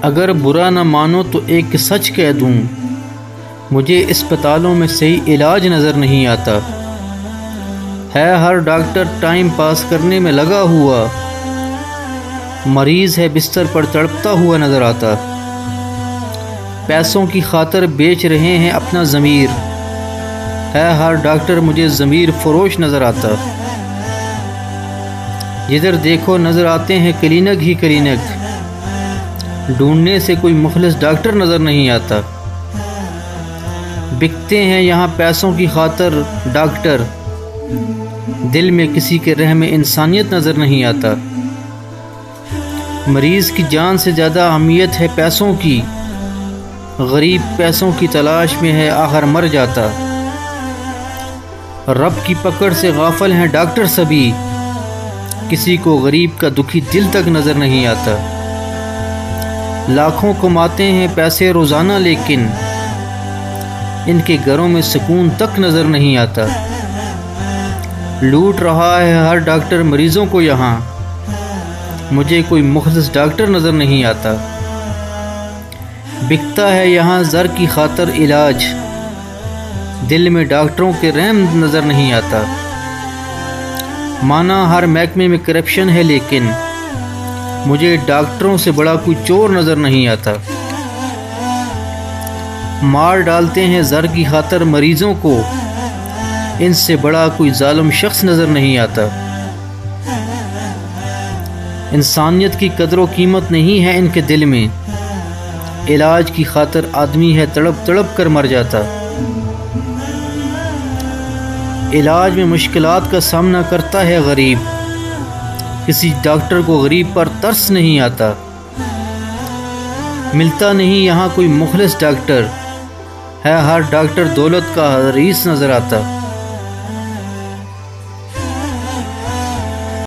اگر برا نہ مانو تو ایک سچ کہہ دوں، مجھے اسپتالوں میں صحیح علاج نظر نہیں آتا ہے۔ ہر ڈاکٹر ٹائم پاس کرنے میں لگا ہوا، مریض ہے بستر پر تڑپتا ہوا نظر آتا۔ پیسوں کی خاطر بیچ رہے ہیں اپنا ضمیر، ہے ہر ڈاکٹر مجھے ضمیر فروش نظر آتا۔ جدھر دیکھو نظر آتے ہیں کلینک ہی کلینک، ڈھونڈنے سے کوئی مخلص ڈاکٹر نظر نہیں آتا۔ بکتے ہیں یہاں پیسوں کی خاطر ڈاکٹر، دل میں کسی کے رحم انسانیت نظر نہیں آتا۔ مریض کی جان سے زیادہ اہمیت ہے پیسوں کی، غریب پیسوں کی تلاش میں ہے آخر مر جاتا۔ رب کی پکڑ سے غافل ہیں ڈاکٹر سبھی، کسی کو غریب کا دکھی دل تک نظر نہیں آتا۔ لاکھوں کماتے ہیں پیسے روزانہ، لیکن ان کے گھروں میں سکون تک نظر نہیں آتا۔ لوٹ رہا ہے ہر ڈاکٹر مریضوں کو یہاں، مجھے کوئی مخلص ڈاکٹر نظر نہیں آتا۔ بکتا ہے یہاں زر کی خاطر علاج، دل میں ڈاکٹروں کے رحم نظر نہیں آتا۔ مانا ہر محکمے میں کرپشن ہے، لیکن مجھے ڈاکٹروں سے بڑا کوئی چور نظر نہیں آتا۔ مار ڈالتے ہیں زر کی خاطر مریضوں کو، ان سے بڑا کوئی ظالم شخص نظر نہیں آتا۔ انسانیت کی قدر و قیمت نہیں ہے ان کے دل میں، علاج کی خاطر آدمی ہے تڑپ تڑپ کر مر جاتا۔ علاج میں مشکلات کا سامنا کرتا ہے غریب، کسی ڈاکٹر کو غریب پر ترس نہیں آتا۔ ملتا نہیں یہاں کوئی مخلص ڈاکٹر، ہے ہر ڈاکٹر دولت کا حریص نظر آتا۔